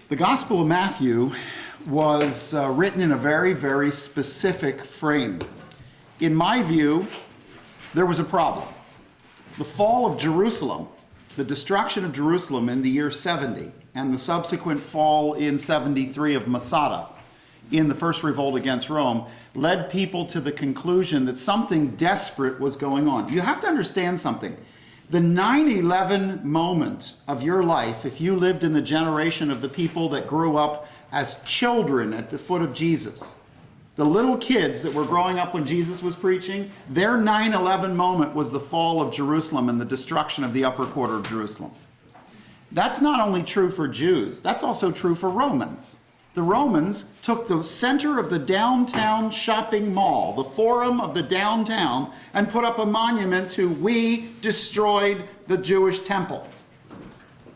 The Gospel of Matthew was written in a very, very specific frame. In my view, there was a problem. The fall of Jerusalem, the destruction of Jerusalem in the year 70, and the subsequent fall in 73 of Masada, in the first revolt against Rome, led people to the conclusion that something desperate was going on. You have to understand something. The 9/11 moment of your life, if you lived in the generation of the people that grew up as children at the foot of Jesus, the little kids that were growing up when Jesus was preaching, their 9/11 moment was the fall of Jerusalem and the destruction of the upper quarter of Jerusalem. That's not only true for Jews, that's also true for Romans. The Romans took the center of the downtown shopping mall, the forum of the downtown, and put up a monument to "We destroyed the Jewish temple."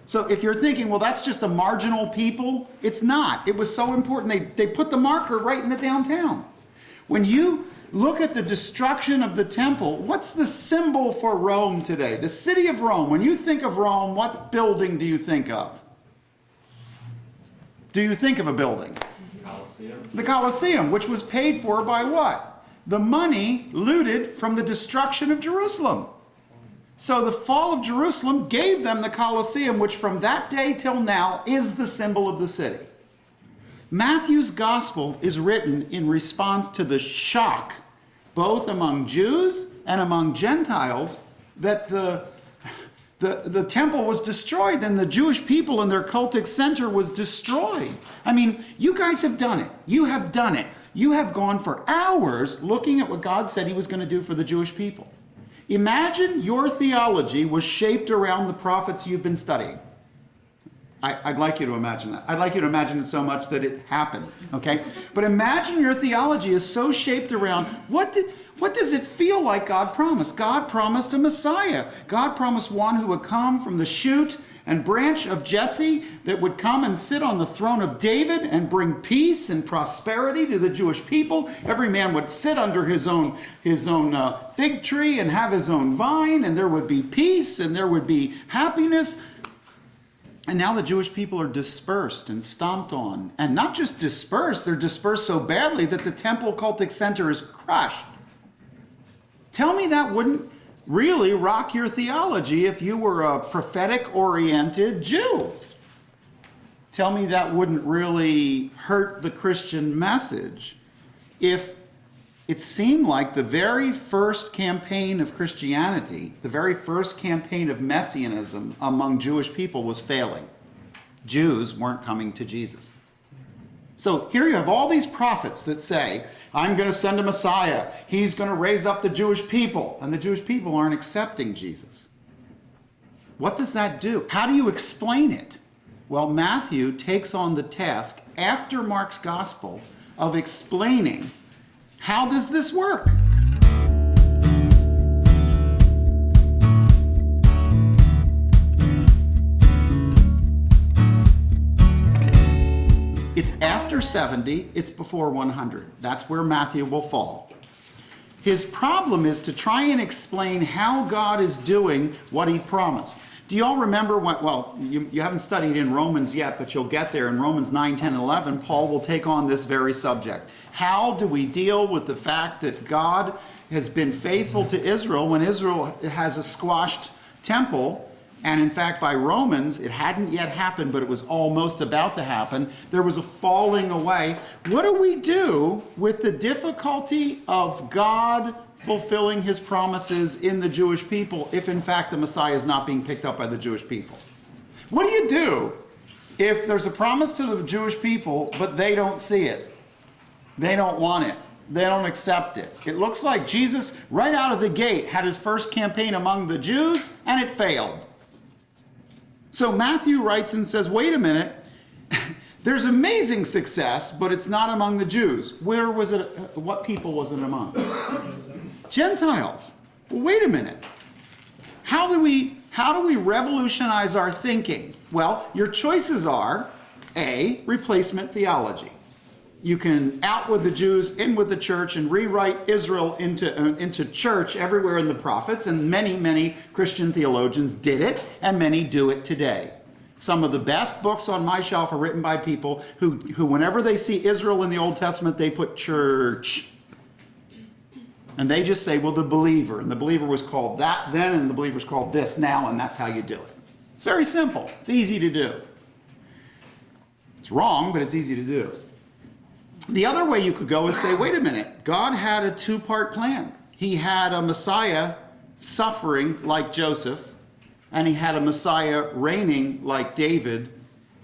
So if you're thinking, well, that's just a marginal people, it's not. It was so important. They put the marker right in the downtown. When you look at the destruction of the temple, what's the symbol for Rome today? The city of Rome. When you think of Rome, what building do you think of? Do you think of a building? Colosseum. The Colosseum, which was paid for by what? The money looted from the destruction of Jerusalem. So the fall of Jerusalem gave them the Colosseum, which from that day till now is the symbol of the city. Matthew's gospel is written in response to the shock, both among Jews and among Gentiles, that the temple was destroyed and the Jewish people and their cultic center was destroyed. I mean, you guys have done it. You have done it. You have gone for hours looking at what God said he was going to do for the Jewish people. Imagine your theology was shaped around the prophets you've been studying. I'd like you to imagine that. I'd like you to imagine it so much that it happens, okay? But imagine your theology is so shaped around what does it feel like God promised? God promised a Messiah. God promised one who would come from the shoot and branch of Jesse, that would come and sit on the throne of David and bring peace and prosperity to the Jewish people. Every man would sit under his own fig tree and have his own vine, and there would be peace and there would be happiness. And now the Jewish people are dispersed and stomped on. And not just dispersed, they're dispersed so badly that the temple cultic center is crushed. Tell me that wouldn't really rock your theology if you were a prophetic-oriented Jew. Tell me that wouldn't really hurt the Christian message if it seemed like the very first campaign of Christianity, the very first campaign of messianism among Jewish people was failing. Jews weren't coming to Jesus. So here you have all these prophets that say, I'm going to send a Messiah. He's going to raise up the Jewish people. And the Jewish people aren't accepting Jesus. What does that do? How do you explain it? Well, Matthew takes on the task after Mark's gospel of explaining, how does this work? It's after 70, it's before 100. That's where Matthew will fall. His problem is to try and explain how God is doing what he promised. Do you all remember what, well, you haven't studied in Romans yet, but you'll get there. In Romans 9, 10, 11, Paul will take on this very subject. How do we deal with the fact that God has been faithful to Israel when Israel has a squashed temple? And in fact, by Romans, it hadn't yet happened, but it was almost about to happen. There was a falling away. What do we do with the difficulty of God fulfilling his promises in the Jewish people if, in fact, the Messiah is not being picked up by the Jewish people? What do you do if there's a promise to the Jewish people, but they don't see it? They don't want it. They don't accept it. It looks like Jesus, right out of the gate, had his first campaign among the Jews, and it failed. So Matthew writes and says, wait a minute, there's amazing success, but it's not among the Jews. Where was it? What people was it among? Gentiles. Well, wait a minute. How do we revolutionize our thinking? Well, your choices are A, replacement theology. You can out with the Jews, in with the church, and rewrite Israel into church everywhere in the prophets, and many, many Christian theologians did it, and many do it today. Some of the best books on my shelf are written by people who whenever they see Israel in the Old Testament, they put church. And they just say, well, the believer. And the believer was called that then, and the believer was called this now, and that's how you do it. It's very simple. It's easy to do. It's wrong, but it's easy to do. The other way you could go is say, wait a minute. God had a two-part plan. He had a Messiah suffering like Joseph, and he had a Messiah reigning like David.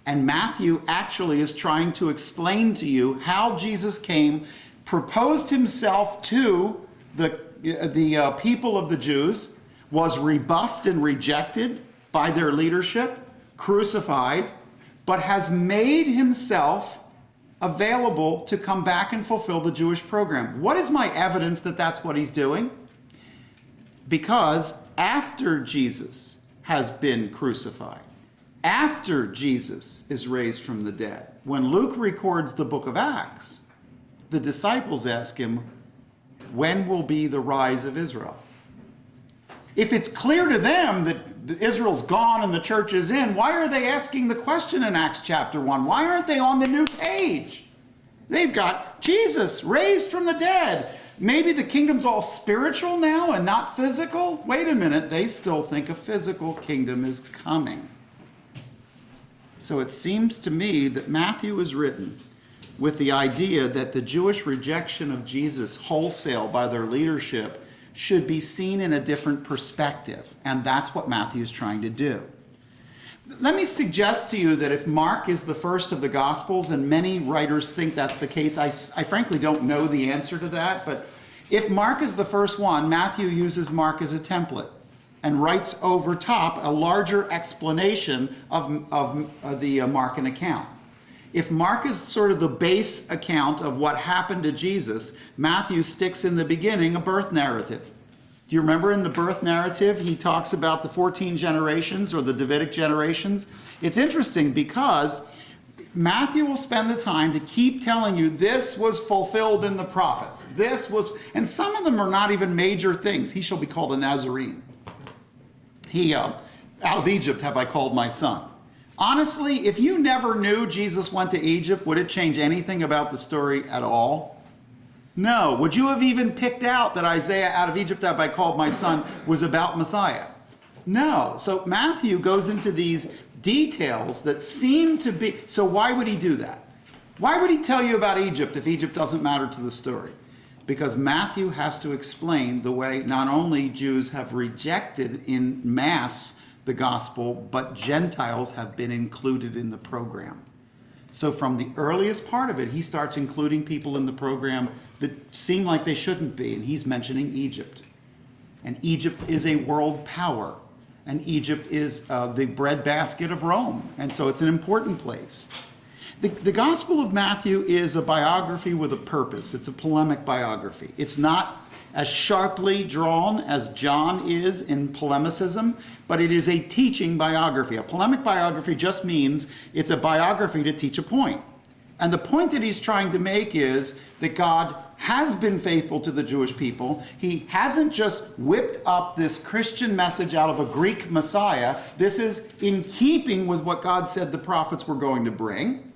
And Matthew actually is trying to explain to you how Jesus came, proposed himself to the people of the Jews, was rebuffed and rejected by their leadership, crucified, but has made himself available to come back and fulfill the Jewish program. What is my evidence that that's what he's doing? Because after Jesus has been crucified, after Jesus is raised from the dead, when Luke records the book of Acts, the disciples ask him, when will be the rise of Israel? If it's clear to them that Israel's gone and the church is in, why are they asking the question in Acts chapter 1? Why aren't they on the new page? They've got Jesus raised from the dead. Maybe the kingdom's all spiritual now and not physical? Wait a minute, they still think a physical kingdom is coming. So it seems to me that Matthew is written with the idea that the Jewish rejection of Jesus wholesale by their leadership should be seen in a different perspective. And that's what Matthew's trying to do. Let me suggest to you that if Mark is the first of the Gospels, and many writers think that's the case, I frankly don't know the answer to that, but if Mark is the first one, Matthew uses Mark as a template and writes over top a larger explanation of the Markan account. If Mark is sort of the base account of what happened to Jesus, Matthew sticks in the beginning a birth narrative. Do you remember in the birth narrative, he talks about the 14 generations or the Davidic generations? It's interesting because Matthew will spend the time to keep telling you this was fulfilled in the prophets. This was, and some of them are not even major things. He shall be called a Nazarene. Out of Egypt have I called my son. Honestly, if you never knew Jesus went to Egypt, would it change anything about the story at all? No. Would you have even picked out that Isaiah, out of Egypt have I called my son, was about Messiah? No. So Matthew goes into these details that seem to be, so why would he do that? Why would he tell you about Egypt if Egypt doesn't matter to the story? Because Matthew has to explain the way not only Jews have rejected in mass the gospel, but Gentiles have been included in the program. So from the earliest part of it, he starts including people in the program that seem like they shouldn't be, and he's mentioning Egypt. And Egypt is a world power, and Egypt is the breadbasket of Rome, and so it's an important place. The Gospel of Matthew is a biography with a purpose. It's a polemic biography. It's not as sharply drawn as John is in polemicism, but it is a teaching biography. A polemic biography just means it's a biography to teach a point. And the point that he's trying to make is that God has been faithful to the Jewish people. He hasn't just whipped up this Christian message out of a Greek Messiah. This is in keeping with what God said the prophets were going to bring.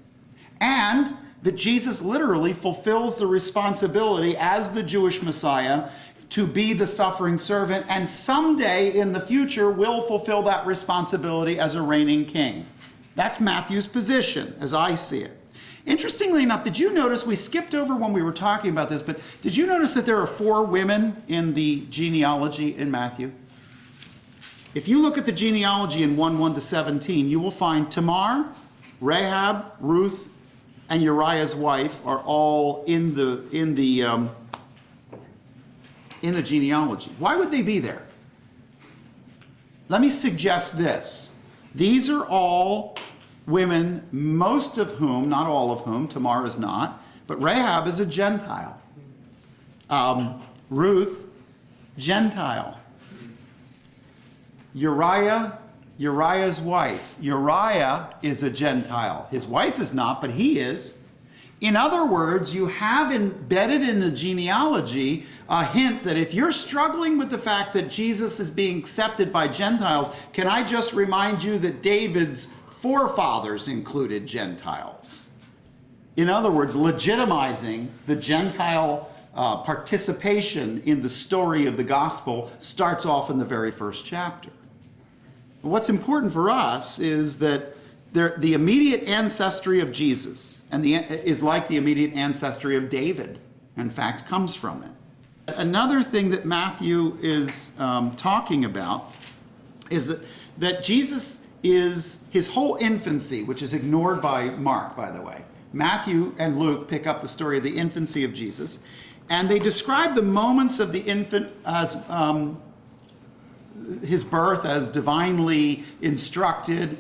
And that Jesus literally fulfills the responsibility as the Jewish Messiah to be the suffering servant, and someday in the future will fulfill that responsibility as a reigning king. That's Matthew's position, as I see it. Interestingly enough, did you notice, we skipped over when we were talking about this, but did you notice that there are 4 women in the genealogy in Matthew? If you look at the genealogy in 1:1-17, you will find Tamar, Rahab, Ruth, and Uriah's wife are all in the genealogy. Why would they be there? Let me suggest this. These are all women, most of whom, not all of whom, Tamar is not, but Rahab is a Gentile. Ruth, Gentile. Uriah's wife. Uriah is a Gentile. His wife is not, but he is. In other words, you have embedded in the genealogy a hint that if you're struggling with the fact that Jesus is being accepted by Gentiles, can I just remind you that David's forefathers included Gentiles. In other words, legitimizing the Gentile participation in the story of the gospel starts off in the very first chapter. What's important for us is that the immediate ancestry of Jesus is like the immediate ancestry of David. In fact, comes from it. Another thing that Matthew is talking about is that Jesus is his whole infancy, which is ignored by Mark, by the way. Matthew and Luke pick up the story of the infancy of Jesus, and they describe the moments of the infant as his birth as divinely instructed,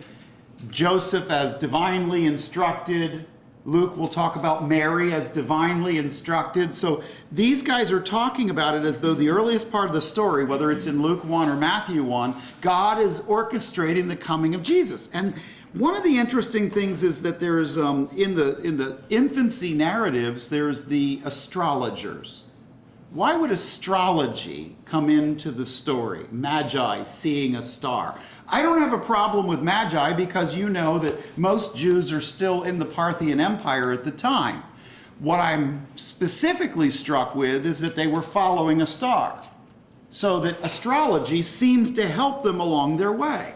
Joseph as divinely instructed. Luke will talk about Mary as divinely instructed. So these guys are talking about it as though the earliest part of the story, whether it's in Luke 1 or Matthew 1, God is orchestrating the coming of Jesus. And one of the interesting things is that there's in the infancy narratives, there's the astrologers. Why would astrology come into the story? Magi seeing a star. I don't have a problem with Magi because you know that most Jews are still in the Parthian Empire at the time. What I'm specifically struck with is that they were following a star, so that astrology seems to help them along their way.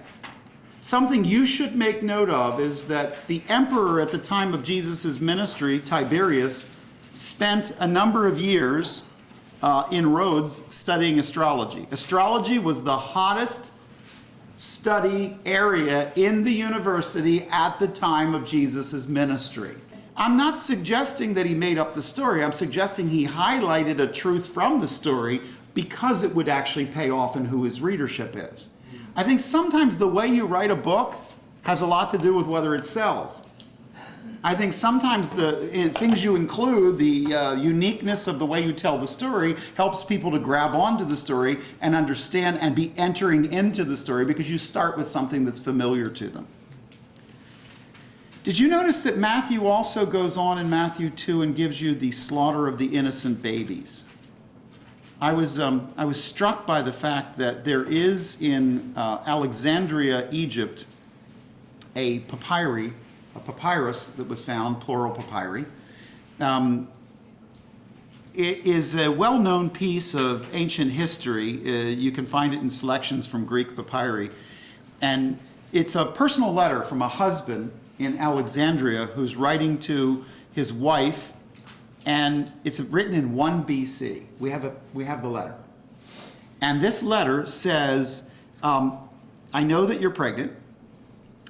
Something you should make note of is that the emperor at the time of Jesus' ministry, Tiberius, spent a number of years in Rhodes studying astrology. Astrology was the hottest study area in the university at the time of Jesus' ministry. I'm not suggesting that he made up the story. I'm suggesting he highlighted a truth from the story because it would actually pay off in who his readership is. I think sometimes the way you write a book has a lot to do with whether it sells. I think sometimes the things you include, the uniqueness of the way you tell the story, helps people to grab onto the story and understand and be entering into the story because you start with something that's familiar to them. Did you notice that Matthew also goes on in Matthew 2 and gives you the slaughter of the innocent babies? I was struck by the fact that there is in Alexandria, Egypt, a papyrus that was found, plural papyri. It is a well-known piece of ancient history. You can find it in selections from Greek papyri. And it's a personal letter from a husband in Alexandria who's writing to his wife, and it's written in 1 BC. We have the letter. And this letter says, I know that you're pregnant,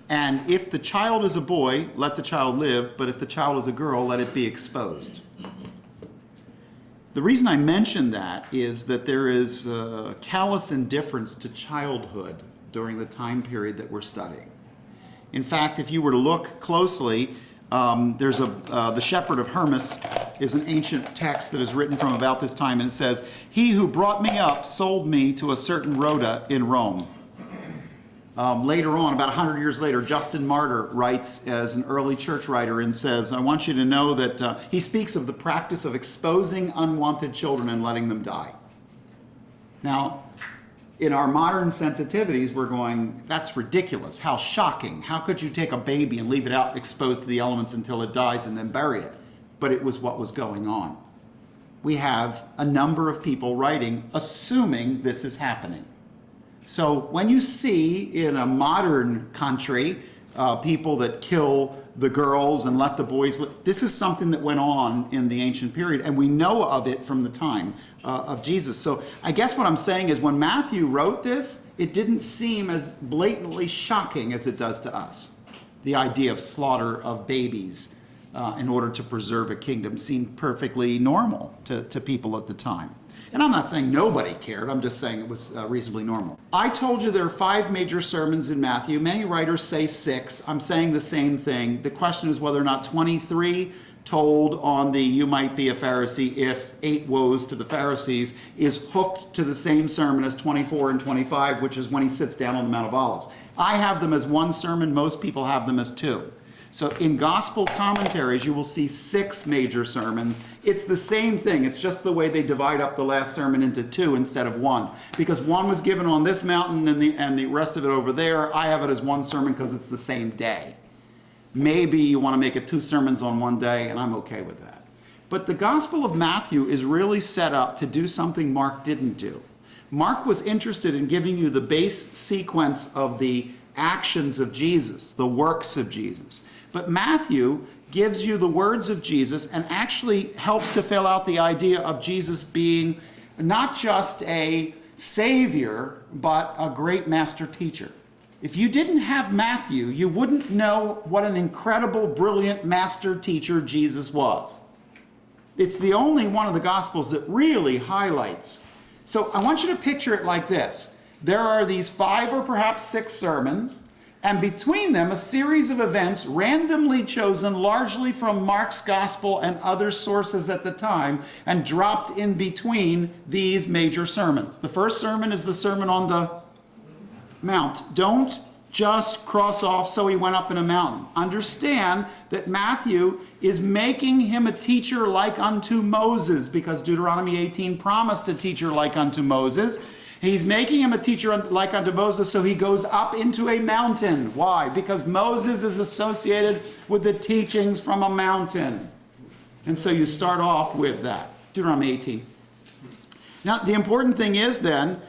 and if the child is a boy, let the child live, but if the child is a girl, let it be exposed. The reason I mention that is that there is a callous indifference to childhood during the time period that we're studying. In fact, if you were to look closely, there's the Shepherd of Hermas is an ancient text that is written from about this time, and it says, "He who brought me up sold me to a certain Rhoda in Rome." Later on, about 100 years later, Justin Martyr writes as an early church writer and says, I want you to know that he speaks of the practice of exposing unwanted children and letting them die. Now, in our modern sensitivities, we're going, that's ridiculous. How shocking. How could you take a baby and leave it out exposed to the elements until it dies and then bury it? But it was what was going on. We have a number of people writing, assuming this is happening. So when you see in a modern country people that kill the girls and let the boys live, this is something that went on in the ancient period, and we know of it from the time of Jesus. So I guess what I'm saying is when Matthew wrote this, it didn't seem as blatantly shocking as it does to us. The idea of slaughter of babies in order to preserve a kingdom seemed perfectly normal to people at the time. And I'm not saying nobody cared, I'm just saying it was reasonably normal. I told you there are 5 major sermons in Matthew. Many writers say 6. I'm saying the same thing. The question is whether or not 23 told on the "you might be a Pharisee if 8 woes to the Pharisees" is hooked to the same sermon as 24 and 25, which is when he sits down on the Mount of Olives. I have them as 1 sermon. Most people have them as 2. So in gospel commentaries, you will see 6 major sermons. It's the same thing. It's just the way they divide up the last sermon into 2 instead of 1. Because one was given on this mountain and the rest of it over there. I have it as 1 sermon because it's the same day. Maybe you want to make it 2 sermons on one day, and I'm okay with that. But the Gospel of Matthew is really set up to do something Mark didn't do. Mark was interested in giving you the base sequence of the actions of Jesus, the works of Jesus. But Matthew gives you the words of Jesus and actually helps to fill out the idea of Jesus being not just a savior, but a great master teacher. If you didn't have Matthew, you wouldn't know what an incredible, brilliant master teacher Jesus was. It's the only one of the Gospels that really highlights. So I want you to picture it like this. There are these 5 or perhaps 6 sermons, and between them a series of events randomly chosen largely from Mark's Gospel and other sources at the time and dropped in between these major sermons. The first sermon is the Sermon on the Mount. Don't just cross off, so he went up in a mountain. Understand that Matthew is making him a teacher like unto Moses, because Deuteronomy 18 promised a teacher like unto Moses. He's making him a teacher like unto Moses, so he goes up into a mountain. Why? Because Moses is associated with the teachings from a mountain. And so you start off with that. Deuteronomy 18. Now, the important thing is then,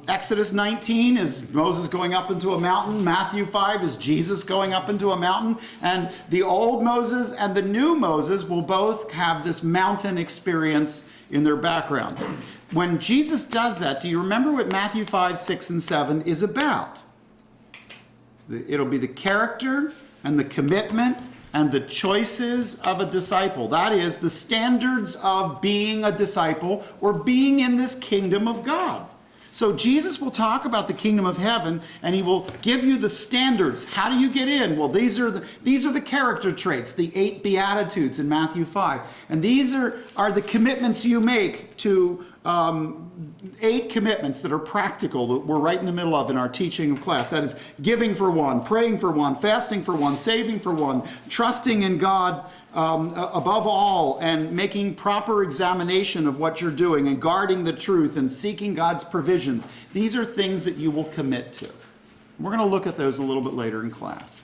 Exodus 19 is Moses going up into a mountain. Matthew 5 is Jesus going up into a mountain. And the old Moses and the new Moses will both have this mountain experience in their background. When Jesus does that, do you remember what Matthew 5, 6, and 7 is about? It'll be the character and the commitment and the choices of a disciple. That is, the standards of being a disciple or being in this kingdom of God. So Jesus will talk about the kingdom of heaven, and he will give you the standards. How do you get in? Well, these are the character traits, the 8 Beatitudes in Matthew 5. And these are the commitments you make to 8 commitments that are practical, that we're right in the middle of in our teaching of class. That is giving for one, praying for one, fasting for one, saving for one, trusting in God above all, and making proper examination of what you're doing, and guarding the truth, and seeking God's provisions. These are things that you will commit to. We're going to look at those a little bit later in class.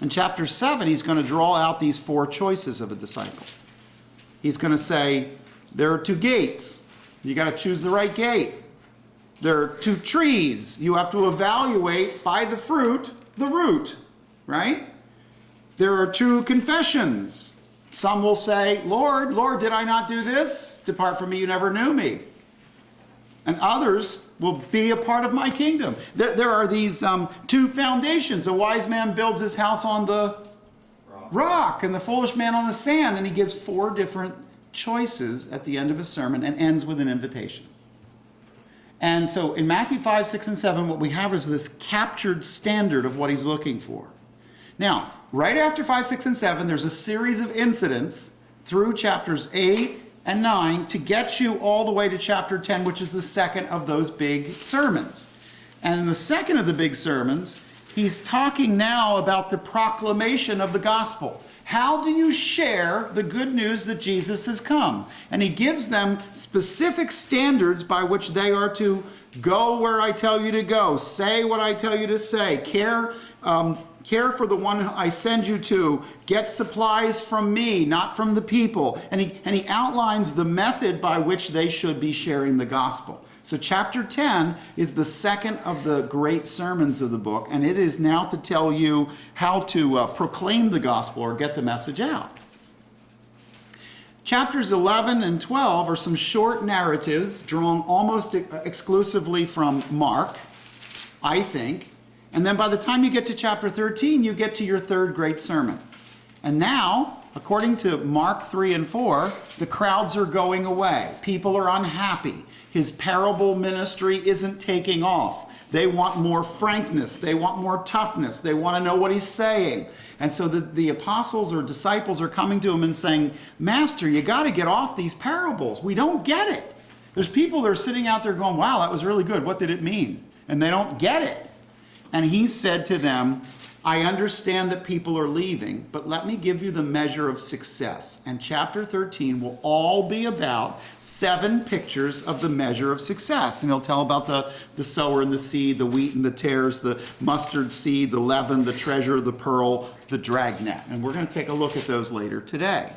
In chapter 7, he's going to draw out these 4 choices of a disciple. He's going to say, there are 2 gates. You got to choose the right gate. There are 2 trees. You have to evaluate by the fruit, the root, right? There are 2 confessions. Some will say, Lord, Lord, did I not do this? Depart from me, you never knew me. And others will be a part of my kingdom. There are these 2 foundations. A wise man builds his house on the rock, and the foolish man on the sand. And he gives 4 different choices at the end of his sermon and ends with an invitation. And so in Matthew 5, 6, and 7, what we have is this captured standard of what he's looking for. Now, right after 5, 6, and 7, there's a series of incidents through chapters 8 and 9 to get you all the way to chapter 10, which is the second of those big sermons. And in the second of the big sermons, he's talking now about the proclamation of the gospel. How do you share the good news that Jesus has come? And he gives them specific standards by which they are to go where I tell you to go, say what I tell you to say, care for the one I send you to, get supplies from me, not from the people. And he outlines the method by which they should be sharing the gospel. So chapter 10 is the second of the great sermons of the book, and it is now to tell you how to proclaim the gospel or get the message out. Chapters 11 and 12 are some short narratives drawn almost exclusively from Mark, I think. And then by the time you get to chapter 13, you get to your third great sermon. And now, according to Mark 3 and 4, the crowds are going away. People are unhappy. His parable ministry isn't taking off. They want more frankness. They want more toughness. They want to know what he's saying. And so the apostles or disciples are coming to him and saying, Master, you got to get off these parables. We don't get it. There's people that are sitting out there going, wow, that was really good. What did it mean? And they don't get it. And he said to them, I understand that people are leaving, but let me give you the measure of success. And chapter 13 will all be about 7 pictures of the measure of success. And he'll tell about the sower and the seed, the wheat and the tares, the mustard seed, the leaven, the treasure, the pearl, the dragnet. And we're going to take a look at those later today.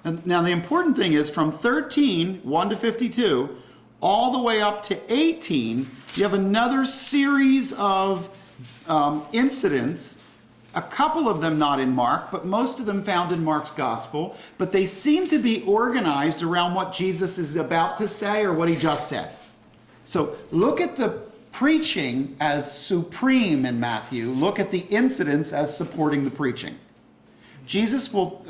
And now the important thing is from 13, 1 to 52, all the way up to 18, you have another series of incidents, a couple of them not in Mark, but most of them found in Mark's gospel, but they seem to be organized around what Jesus is about to say or what he just said. So look at the preaching as supreme in Matthew. Look at the incidents as supporting the preaching. Jesus will,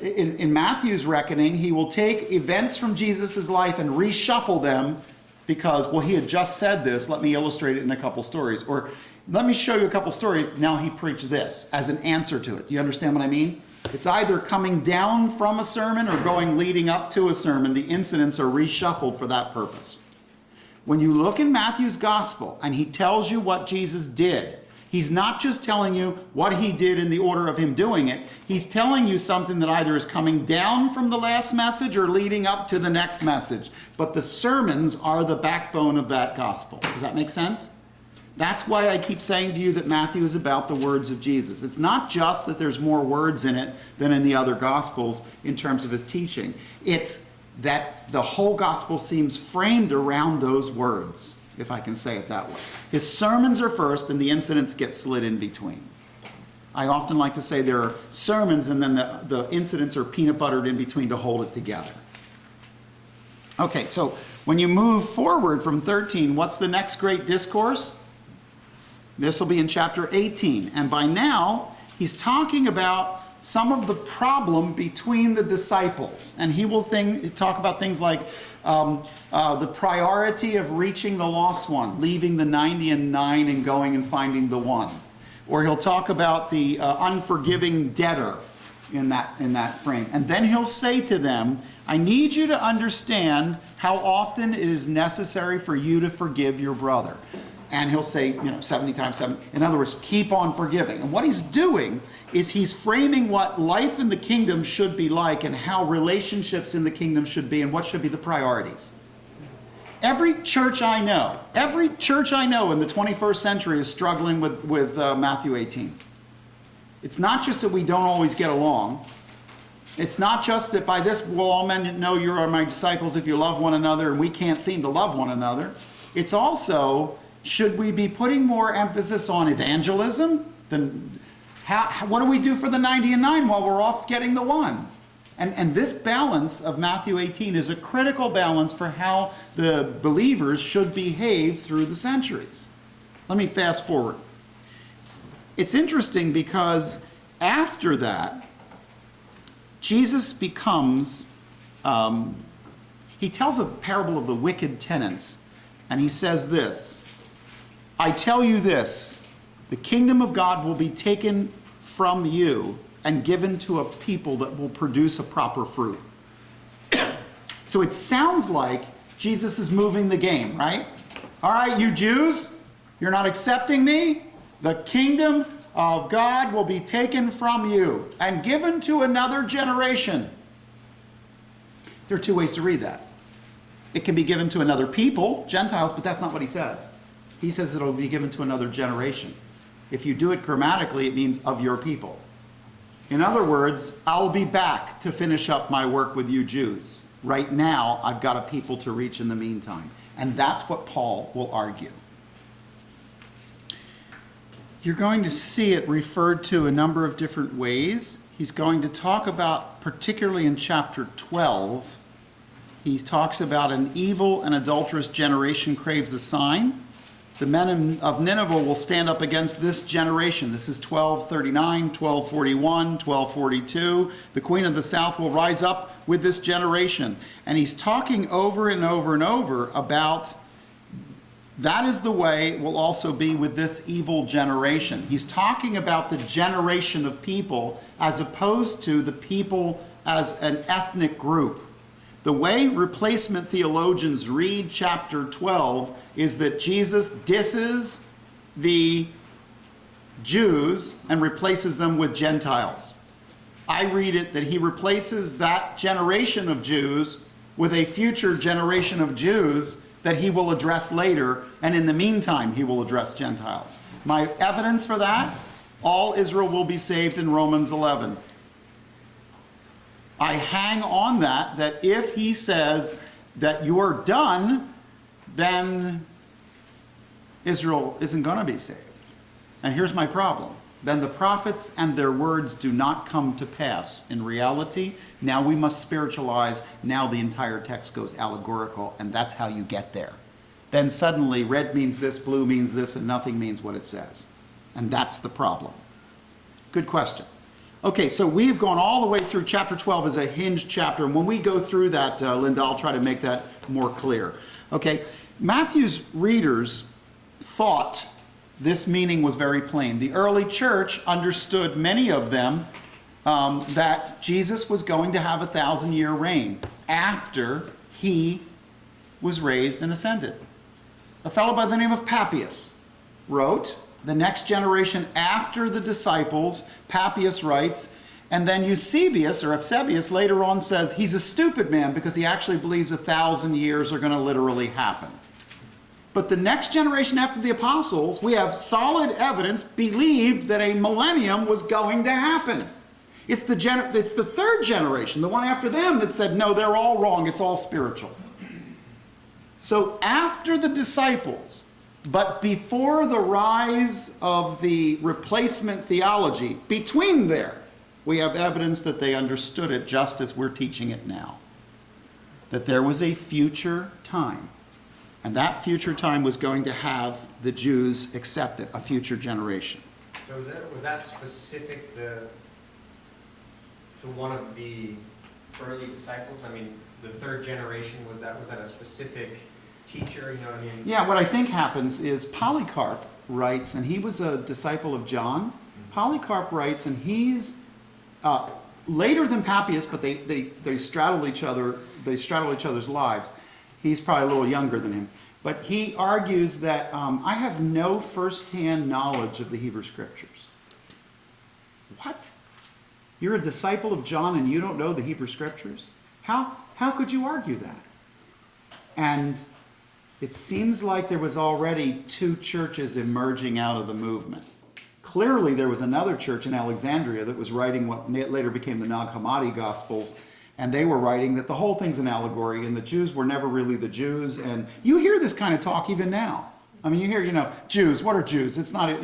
in Matthew's reckoning, he will take events from Jesus' life and reshuffle them because, well, he had just said this. Let me illustrate it in a couple stories. Or let me show you a couple stories. Now he preached this as an answer to it. You understand what I mean? It's either coming down from a sermon or going leading up to a sermon. The incidents are reshuffled for that purpose. When you look in Matthew's gospel and he tells you what Jesus did, he's not just telling you what he did in the order of him doing it. He's telling you something that either is coming down from the last message or leading up to the next message. But the sermons are the backbone of that gospel. Does that make sense? That's why I keep saying to you that Matthew is about the words of Jesus. It's not just that there's more words in it than in the other gospels in terms of his teaching. It's that the whole gospel seems framed around those words, if I can say it that way. His sermons are first and the incidents get slid in between. I often like to say there are sermons and then the incidents are peanut buttered in between to hold it together. Okay, so when you move forward from 13, what's the next great discourse? This will be in chapter 18. And by now, he's talking about some of the problem between the disciples. And he will talk about things like the priority of reaching the lost one, leaving the 99 and going and finding the one. Or he'll talk about the unforgiving debtor in that frame. And then he'll say to them, I need you to understand how often it is necessary for you to forgive your brother. And he'll say, 70 times 7. In other words, keep on forgiving. And what he's doing is he's framing what life in the kingdom should be like and how relationships in the kingdom should be and what should be the priorities. Every church I know in the 21st century is struggling with Matthew 18. It's not just that we don't always get along. It's not just that by this will all men know you are my disciples if you love one another, and we can't seem to love one another. It's also, should we be putting more emphasis on evangelism? What do we do for the 99 while we're off getting the one? And this balance of Matthew 18 is a critical balance for how the believers should behave through the centuries. Let me fast forward. It's interesting because after that, Jesus becomes, he tells a parable of the wicked tenants, and he says this, I tell you this, the kingdom of God will be taken from you and given to a people that will produce a proper fruit. So it sounds like Jesus is moving the game, right? All right, you Jews, you're not accepting me? The kingdom of God will be taken from you and given to another generation. There are 2 ways to read that. It can be given to another people, Gentiles, but that's not what he says. He says it'll be given to another generation. If you do it grammatically, it means of your people. In other words, I'll be back to finish up my work with you Jews. Right now, I've got a people to reach in the meantime. And that's what Paul will argue. You're going to see it referred to a number of different ways. He's going to talk about, particularly in chapter 12, he talks about an evil and adulterous generation craves a sign. The men of Nineveh will stand up against this generation. This is 1239, 1241, 1242. The queen of the south will rise up with this generation. And he's talking over and over and over about that is the way it will also be with this evil generation. He's talking about the generation of people as opposed to the people as an ethnic group. The way replacement theologians read chapter 12 is that Jesus disses the Jews and replaces them with Gentiles. I read it that he replaces that generation of Jews with a future generation of Jews that he will address later, and in the meantime he will address Gentiles. My evidence for that, all Israel will be saved in Romans 11. I hang on that if he says that you're done, then Israel isn't going to be saved. And here's my problem. Then the prophets and their words do not come to pass in reality. Now we must spiritualize. Now the entire text goes allegorical, and that's how you get there. Then suddenly red means this, blue means this, and nothing means what it says. And that's the problem. Good question. Okay, so we've gone all the way through chapter 12 as a hinged chapter. And when we go through that, Linda, I'll try to make that more clear. Okay, Matthew's readers thought this meaning was very plain. The early church understood, many of them, that Jesus was going to have a 1,000-year reign after he was raised and ascended. A fellow by the name of Papias wrote, the next generation after the disciples, Papias writes, and then Eusebius, or Eusebius, later on says he's a stupid man because he actually believes 1,000 years are going to literally happen. But the next generation after the apostles, we have solid evidence, believed that a millennium was going to happen. It's the third generation, the one after them, that said, no, they're all wrong, it's all spiritual. So after the disciples, but before the rise of the replacement theology, between there, we have evidence that they understood it just as we're teaching it now. That there was a future time. And that future time was going to have the Jews accept it, a future generation. So was that specific to one of the early disciples? I mean, the third generation, was that a specific teacher? You know what I mean? Yeah, what I think happens is Polycarp writes, and he was a disciple of John. Polycarp writes, and he's later than Papias, but they straddle each other. They straddle each other's lives. He's probably a little younger than him. But he argues that I have no firsthand knowledge of the Hebrew Scriptures. What? You're a disciple of John and you don't know the Hebrew Scriptures? How could you argue that? And it seems like there was already two churches emerging out of the movement. Clearly there was another church in Alexandria that was writing what later became the Nag Hammadi Gospels. And they were writing that the whole thing's an allegory and the Jews were never really the Jews. And you hear this kind of talk even now. I mean, you hear, Jews, what are Jews? It's not,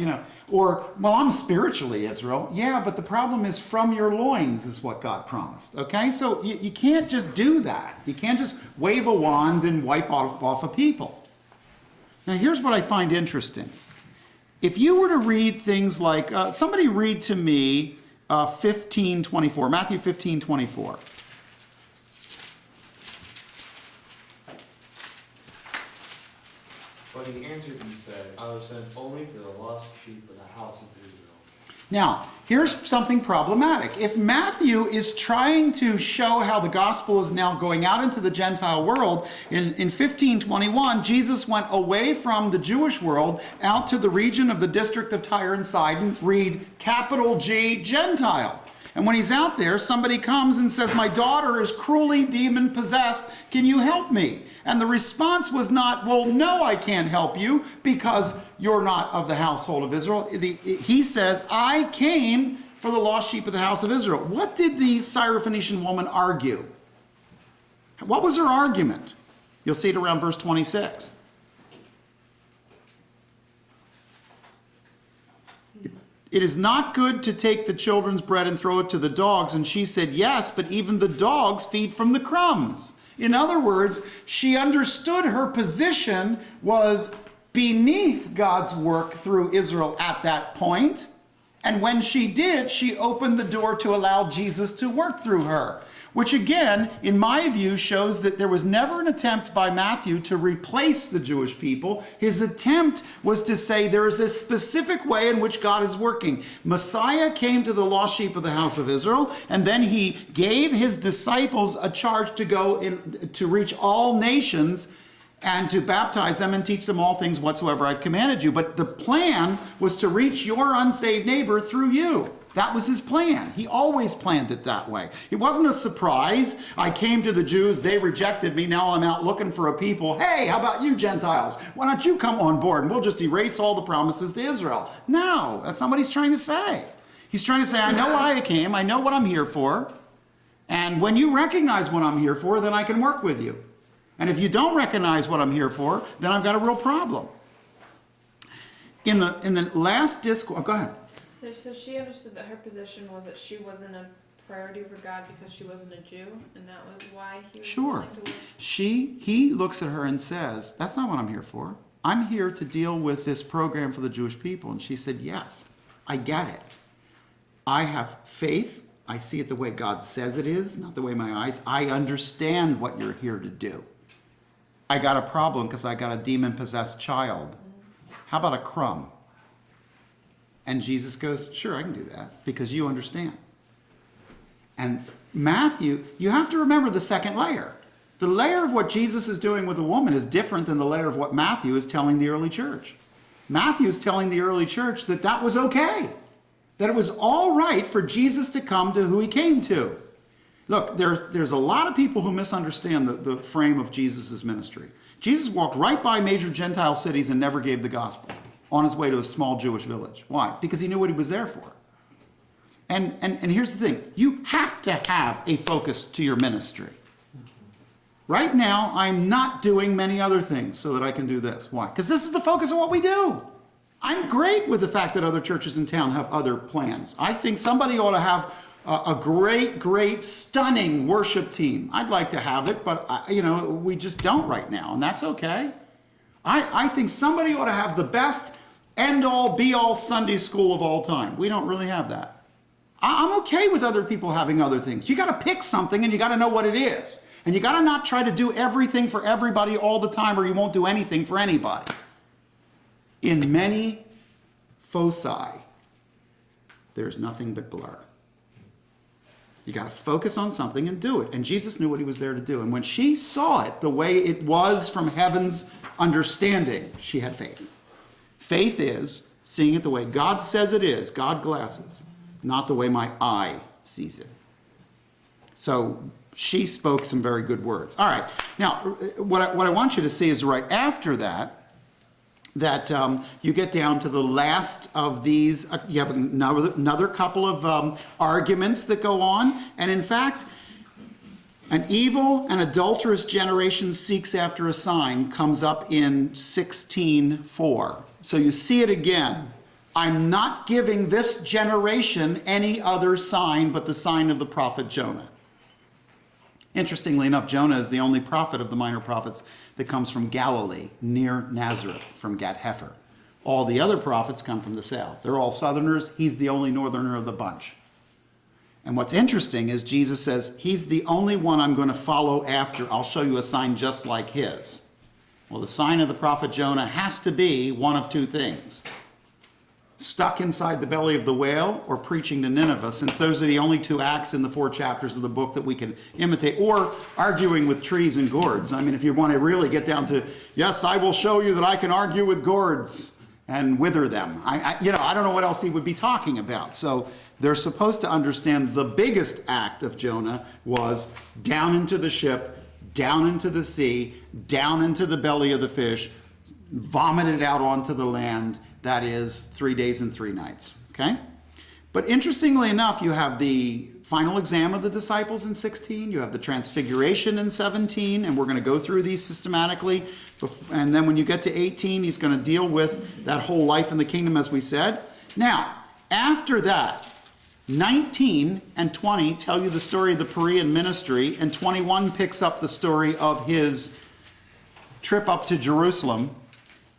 or, well, I'm spiritually Israel. Yeah, but the problem is from your loins is what God promised. Okay, so you can't just do that. You can't just wave a wand and wipe off a people. Now, here's what I find interesting. If you were to read things like, somebody read to me 15:24, Matthew 15:24. But he answered and said, I was sent only to the lost sheep of the house of Israel. Now, here's something problematic. If Matthew is trying to show how the gospel is now going out into the Gentile world, in 15:21, Jesus went away from the Jewish world out to the region of the district of Tyre and Sidon, read capital G, Gentile. And when he's out there, somebody comes and says, my daughter is cruelly demon-possessed. Can you help me? And the response was not, well, no, I can't help you because you're not of the household of Israel. He says, I came for the lost sheep of the house of Israel. What did the Syrophoenician woman argue? What was her argument? You'll see it around verse 26. It is not good to take the children's bread and throw it to the dogs. And she said, yes, but even the dogs feed from the crumbs. In other words, she understood her position was beneath God's work through Israel at that point. And when she did, she opened the door to allow Jesus to work through her. Which again, in my view, shows that there was never an attempt by Matthew to replace the Jewish people. His attempt was to say there is a specific way in which God is working. Messiah came to the lost sheep of the house of Israel, and then he gave his disciples a charge to go in to reach all nations and to baptize them and teach them all things whatsoever I've commanded you. But the plan was to reach your unsaved neighbor through you. That was his plan. He always planned it that way. It wasn't a surprise. I came to the Jews, they rejected me, now I'm out looking for a people. Hey, how about you Gentiles? Why don't you come on board and we'll just erase all the promises to Israel? No, that's not what he's trying to say. He's trying to say, I know why I came, I know what I'm here for, and when you recognize what I'm here for, then I can work with you. And if you don't recognize what I'm here for, then I've got a real problem. In the last discourse, go ahead. So she understood that her position was that she wasn't a priority for God because she wasn't a Jew, and that was why he was Sure. willing to work. He looks at her and says, that's not what I'm here for. I'm here to deal with this program for the Jewish people. And she said, yes, I get it. I have faith. I see it the way God says it is, not the way my eyes. I understand what you're here to do. I got a problem because I got a demon-possessed child. How about a crumb? And Jesus goes, sure, I can do that because you understand. And Matthew, you have to remember the second layer. The layer of what Jesus is doing with the woman is different than the layer of what Matthew is telling the early church. Matthew is telling the early church that that was okay, that it was all right for Jesus to come to who he came to. Look, there's a lot of people who misunderstand the frame of Jesus' ministry. Jesus walked right by major Gentile cities and never gave the gospel on his way to a small Jewish village. Why? Because he knew what he was there for. And here's the thing. You have to have a focus to your ministry. Right now, I'm not doing many other things so that I can do this. Why? Because this is the focus of what we do. I'm great with the fact that other churches in town have other plans. I think somebody ought to have a great, stunning worship team. I'd like to have it, but we just don't right now, and that's okay. I think somebody ought to have the best end-all, be-all Sunday school of all time. We don't really have that. I'm okay with other people having other things. You got to pick something, and you got to know what it is. And you got to not try to do everything for everybody all the time, or you won't do anything for anybody. In many foci, there's nothing but blur. You got to focus on something and do it. And Jesus knew what he was there to do. And when she saw it the way it was from heaven's understanding, she had faith. Faith is seeing it the way God says it is, God glasses, not the way my eye sees it. So she spoke some very good words. All right. Now, what I want you to see is right after that you get down to the last of these. You have another couple of arguments that go on. And in fact, an evil and adulterous generation seeks after a sign comes up in 16:4. So you see it again. I'm not giving this generation any other sign but the sign of the prophet Jonah. Interestingly enough, Jonah is the only prophet of the minor prophets that comes from Galilee, near Nazareth, from Gat-Hefer. All the other prophets come from the south. They're all southerners. He's the only northerner of the bunch. And what's interesting is Jesus says, he's the only one I'm going to follow after. I'll show you a sign just like his. Well, the sign of the prophet Jonah has to be one of two things. Stuck inside the belly of the whale or preaching to Nineveh, since those are the only two acts in the 4 chapters of the book that we can imitate, or arguing with trees and gourds. I mean, if you want to really get down to, yes, I will show you that I can argue with gourds and wither them. I don't know what else he would be talking about. So they're supposed to understand the biggest act of Jonah was down into the ship, down into the sea, down into the belly of the fish, vomited out onto the land. That is 3 days and 3 nights, okay? But interestingly enough, you have the final exam of the disciples in 16, you have the transfiguration in 17, and we're going to go through these systematically. And then when you get to 18, he's going to deal with that whole life in the kingdom, as we said. Now, after that, 19 and 20 tell you the story of the Perean ministry, and 21 picks up the story of his trip up to Jerusalem.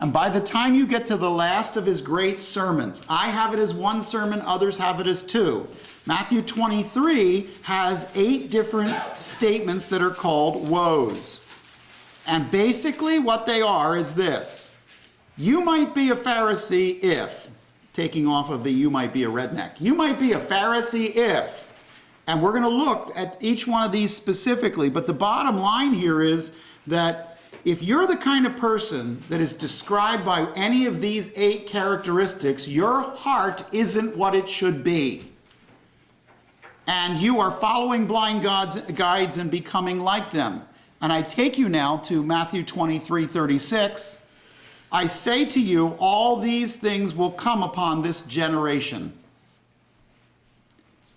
And by the time you get to the last of his great sermons, I have it as 1 sermon, others have it as 2. Matthew 23 has 8 different statements that are called woes. And basically what they are is this. You might be a Pharisee if, taking off of the you might be a redneck. You might be a Pharisee if. And we're going to look at each one of these specifically. But the bottom line here is that if you're the kind of person that is described by any of these 8 characteristics, your heart isn't what it should be. And you are following blind guides and becoming like them. And I take you now to Matthew 23:36. I say to you, all these things will come upon this generation.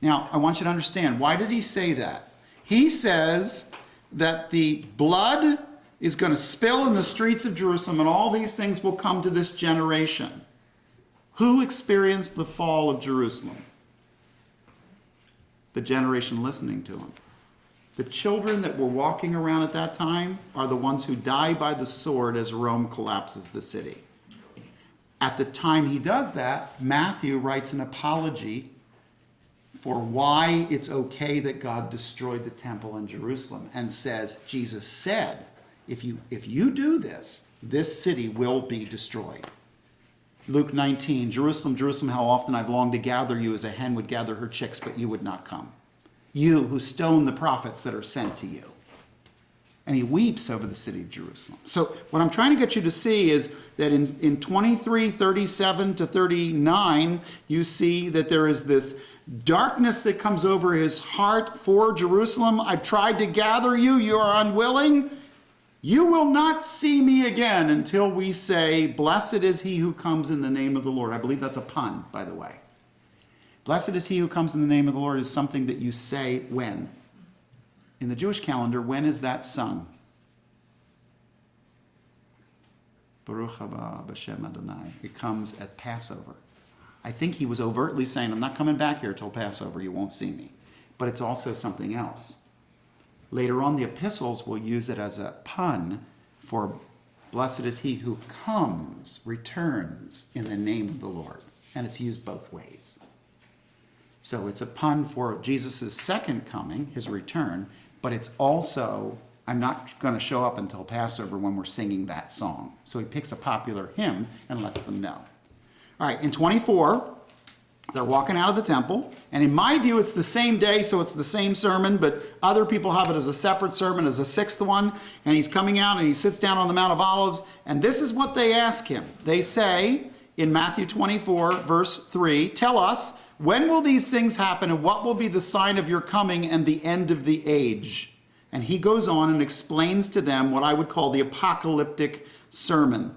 Now, I want you to understand, why did he say that? He says that the blood is going to spill in the streets of Jerusalem, and all these things will come to this generation. Who experienced the fall of Jerusalem? The generation listening to him. The children that were walking around at that time are the ones who die by the sword as Rome collapses the city. At the time he does that, Matthew writes an apology for why it's okay that God destroyed the temple in Jerusalem, and says, Jesus said, if you do this, this city will be destroyed. Luke 19, Jerusalem, Jerusalem, how often I've longed to gather you as a hen would gather her chicks, but you would not come. You who stone the prophets that are sent to you. And he weeps over the city of Jerusalem. So what I'm trying to get you to see is that in 23:37 to 39, you see that there is this darkness that comes over his heart for Jerusalem. I've tried to gather you, you are unwilling. You will not see me again until we say, blessed is he who comes in the name of the Lord. I believe that's a pun, by the way. Blessed is he who comes in the name of the Lord is something that you say when? In the Jewish calendar, when is that sung? Baruch haba b'shem Adonai. It comes at Passover. I think he was overtly saying, I'm not coming back here till Passover, you won't see me. But it's also something else. Later on, the epistles will use it as a pun for blessed is he who comes, returns in the name of the Lord. And it's used both ways. So it's a pun for Jesus' second coming, his return, but it's also, I'm not going to show up until Passover when we're singing that song. So he picks a popular hymn and lets them know. All right, in 24, they're walking out of the temple, and in my view, it's the same day, so it's the same sermon, but other people have it as a separate sermon, as a 6th one, and he's coming out and he sits down on the Mount of Olives, and this is what they ask him. They say in Matthew 24, verse 3, tell us, when will these things happen, and what will be the sign of your coming and the end of the age? And he goes on and explains to them what I would call the apocalyptic sermon.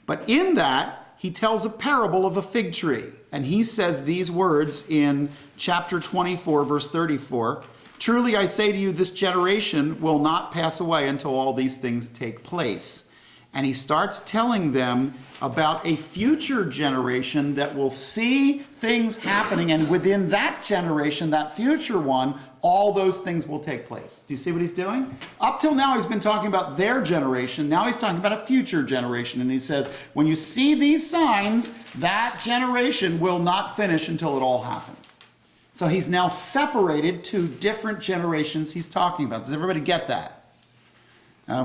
But in that, he tells a parable of a fig tree. And he says these words in chapter 24, verse 34. Truly I say to you, this generation will not pass away until all these things take place. And he starts telling them about a future generation that will see things happening. And within that generation, that future one, all those things will take place. Do you see what he's doing? Up till now, he's been talking about their generation. Now he's talking about a future generation. And he says, when you see these signs, that generation will not finish until it all happens. So he's now separated two different generations he's talking about. Does everybody get that?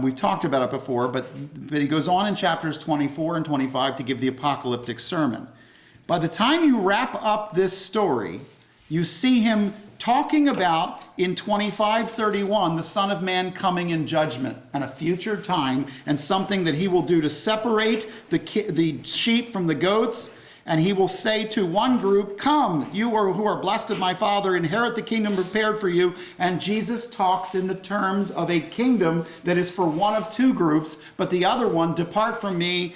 We've talked about it before, but he goes on in chapters 24 and 25 to give the apocalyptic sermon. By the time you wrap up this story, you see him talking about, in 25:31, the Son of Man coming in judgment and a future time and something that he will do to separate the sheep from the goats. And he will say to one group, come, you who are blessed of my Father, inherit the kingdom prepared for you. And Jesus talks in the terms of a kingdom that is for one of two groups, but the other one, depart from me,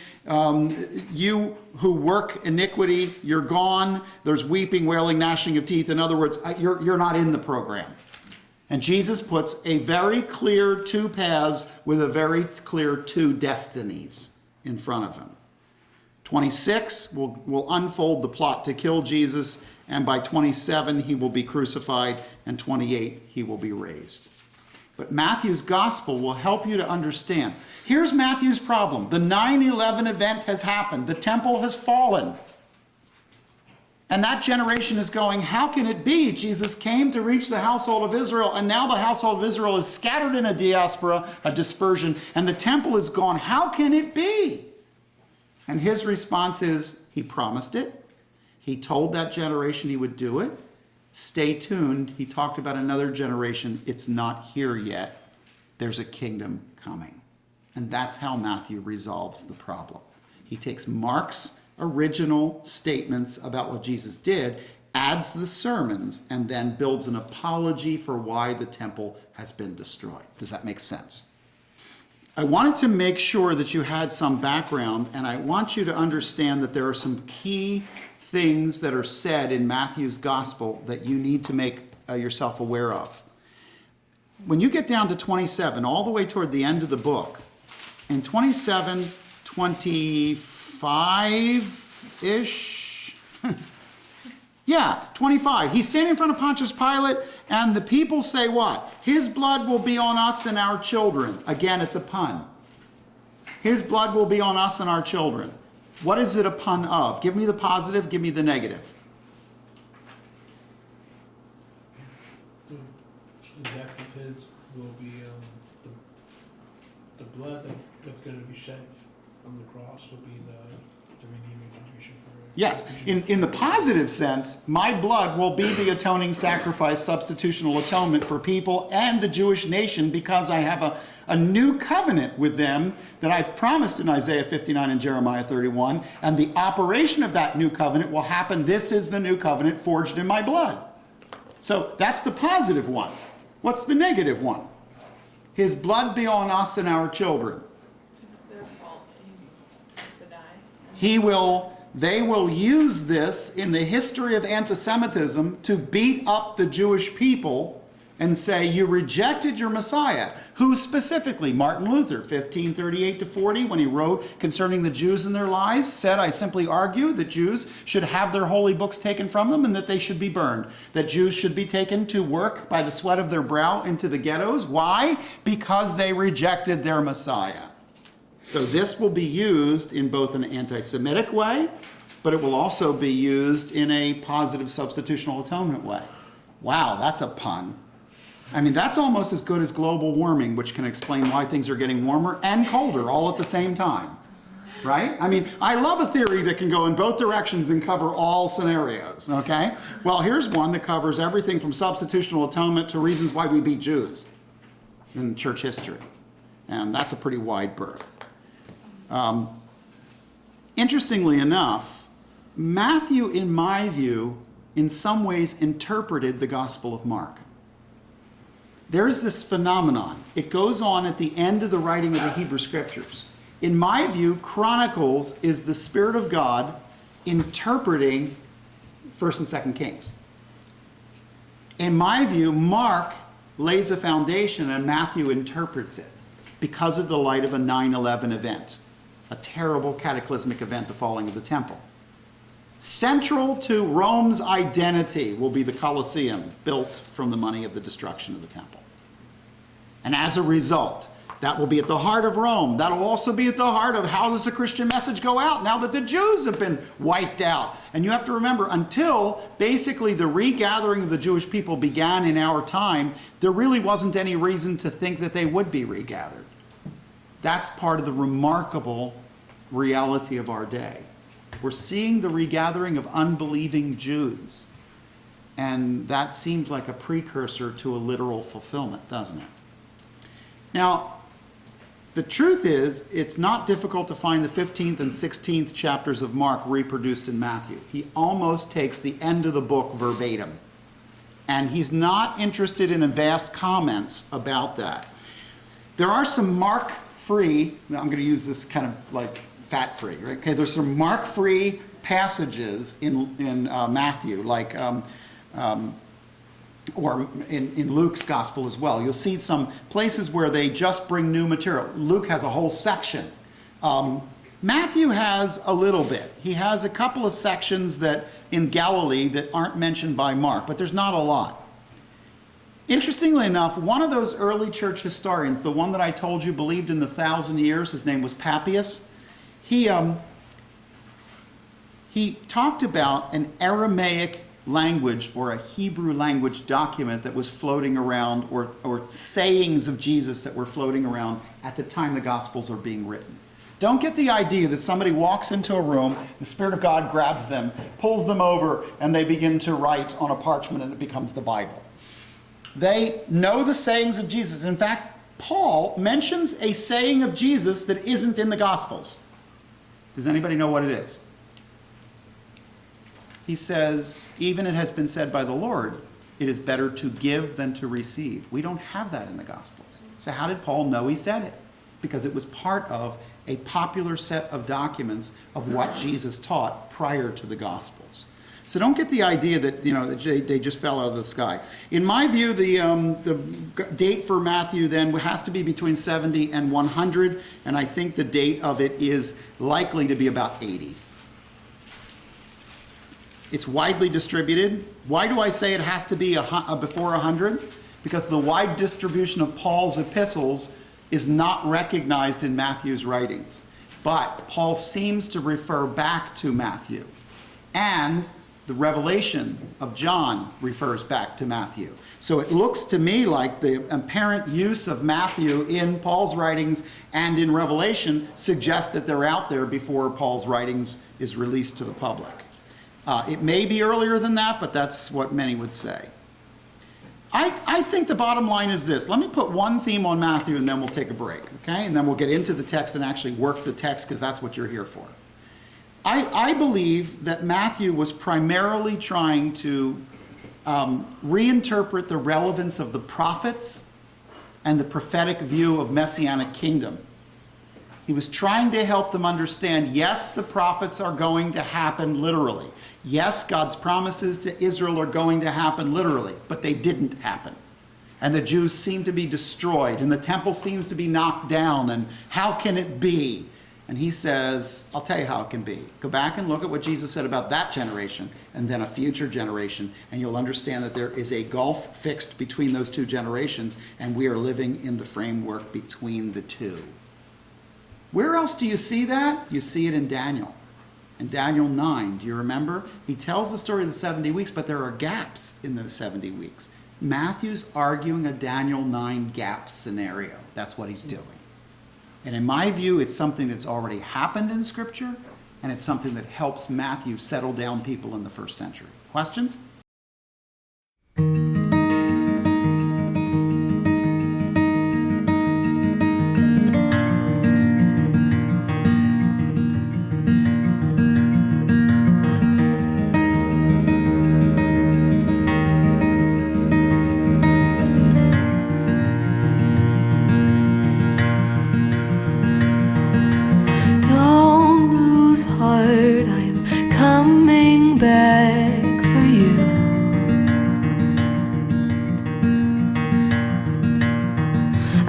you who work iniquity, you're gone. There's weeping, wailing, gnashing of teeth. In other words, you're not in the program. And Jesus puts a very clear two paths with a very clear two destinies in front of him. 26 will unfold the plot to kill Jesus, and by 27 he will be crucified, and 28 he will be raised. But Matthew's gospel will help you to understand. Here's Matthew's problem. The 9/11 event has happened. The temple has fallen. And that generation is going, how can it be? Jesus came to reach the household of Israel, and now the household of Israel is scattered in a diaspora, a dispersion, and the temple is gone. How can it be? And his response is, he promised it. He told that generation he would do it. Stay tuned. He talked about another generation. It's not here yet. There's a kingdom coming. And that's how Matthew resolves the problem. He takes Mark's original statements about what Jesus did, adds the sermons, and then builds an apology for why the temple has been destroyed. Does that make sense? I wanted to make sure that you had some background, and I want you to understand that there are some key things that are said in Matthew's gospel that you need to make yourself aware of. When you get down to 27, all the way toward the end of the book, in 27, 25-ish, yeah, 25. He's standing in front of Pontius Pilate, and the people say what? His blood will be on us and our children. Again, it's a pun. His blood will be on us and our children. What is it a pun of? Give me the positive, give me the negative. The death of his will be the blood that's going to be shed on the cross will be the redeeming salvation for it. Yes, in the positive sense, my blood will be the atoning sacrifice, substitutional atonement for people and the Jewish nation, because I have a new covenant with them that I've promised in Isaiah 59 and Jeremiah 31, and the operation of that new covenant will happen. This is the new covenant forged in my blood. So that's the positive one. What's the negative one? His blood be on us and our children. It's their fault. He has to die. They will use this in the history of anti-Semitism to beat up the Jewish people and say, you rejected your Messiah. Who specifically? Martin Luther, 1538-40, when he wrote concerning the Jews and their lives, said, I simply argue that Jews should have their holy books taken from them and that they should be burned. That Jews should be taken to work by the sweat of their brow into the ghettos. Why? Because they rejected their Messiah. So this will be used in both an anti-Semitic way, but it will also be used in a positive substitutional atonement way. Wow, that's a pun. I mean, that's almost as good as global warming, which can explain why things are getting warmer and colder all at the same time, right? I mean, I love a theory that can go in both directions and cover all scenarios, okay? Well, here's one that covers everything from substitutional atonement to reasons why we beat Jews in church history. And that's a pretty wide berth. Interestingly enough, Matthew, in my view, in some ways interpreted the Gospel of Mark. There is this phenomenon. It goes on at the end of the writing of the Hebrew Scriptures. In my view, Chronicles is the Spirit of God interpreting 1st and 2nd Kings. In my view, Mark lays a foundation and Matthew interprets it because of the light of a 9/11 event, a terrible cataclysmic event, the falling of the temple. Central to Rome's identity will be the Colosseum, built from the money of the destruction of the temple. And as a result, that will be at the heart of Rome. That will also be at the heart of how does the Christian message go out now that the Jews have been wiped out. And you have to remember, until basically the regathering of the Jewish people began in our time, there really wasn't any reason to think that they would be regathered. That's part of the remarkable reality of our day. We're seeing the regathering of unbelieving Jews. And that seems like a precursor to a literal fulfillment, doesn't it? Now, the truth is, it's not difficult to find the 15th and 16th chapters of Mark reproduced in Matthew. He almost takes the end of the book verbatim. And he's not interested in vast comments about that. There are some Mark-free, I'm going to use this kind of like fat-free, right? Okay, there's some Mark-free passages in Matthew, like or in Luke's gospel as well. You'll see some places where they just bring new material. Luke has a whole section. Matthew has a little bit. He has a couple of sections that in Galilee that aren't mentioned by Mark, but there's not a lot. Interestingly enough, one of those early church historians, the one that I told you believed in the 1,000 years, his name was Papias, he talked about an Aramaic language or a Hebrew language document that was floating around, or sayings of Jesus that were floating around at the time the Gospels are being written. Don't get the idea that somebody walks into a room, the Spirit of God grabs them, pulls them over, and they begin to write on a parchment and it becomes the Bible. They know the sayings of Jesus. In fact, Paul mentions a saying of Jesus that isn't in the Gospels. Does anybody know what it is? He says, even it has been said by the Lord, it is better to give than to receive. We don't have that in the Gospels. So how did Paul know he said it? Because it was part of a popular set of documents of what Jesus taught prior to the Gospels. So don't get the idea that, that they just fell out of the sky. In my view, the date for Matthew then has to be between 70 and 100, and I think the date of it is likely to be about 80. It's widely distributed. Why do I say it has to be before 100? Because the wide distribution of Paul's epistles is not recognized in Matthew's writings. But Paul seems to refer back to Matthew. And the revelation of John refers back to Matthew. So it looks to me like the apparent use of Matthew in Paul's writings and in Revelation suggests that they're out there before Paul's writings is released to the public. It may be earlier than that, but that's what many would say. I think the bottom line is this. Let me put one theme on Matthew and then we'll take a break, okay? And then we'll get into the text and actually work the text because that's what you're here for. I believe that Matthew was primarily trying to reinterpret the relevance of the prophets and the prophetic view of Messianic kingdom. He was trying to help them understand, yes, the prophets are going to happen literally. Yes, God's promises to Israel are going to happen literally, but they didn't happen. And the Jews seem to be destroyed, and the temple seems to be knocked down, and how can it be? And he says, I'll tell you how it can be. Go back and look at what Jesus said about that generation, and then a future generation, and you'll understand that there is a gulf fixed between those two generations, and we are living in the framework between the two. Where else do you see that? You see it in Daniel. In Daniel 9, do you remember? He tells the story of the 70 weeks, but there are gaps in those 70 weeks. Matthew's arguing a Daniel 9 gap scenario. That's what he's doing. And in my view, it's something that's already happened in Scripture, and it's something that helps Matthew settle down people in the first century. Questions?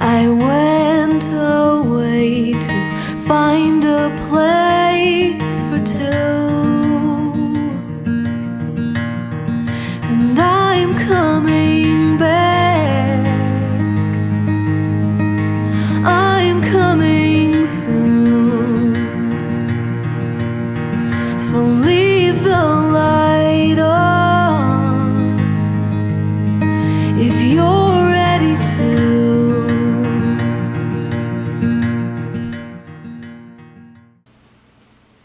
I went away to find a place for two.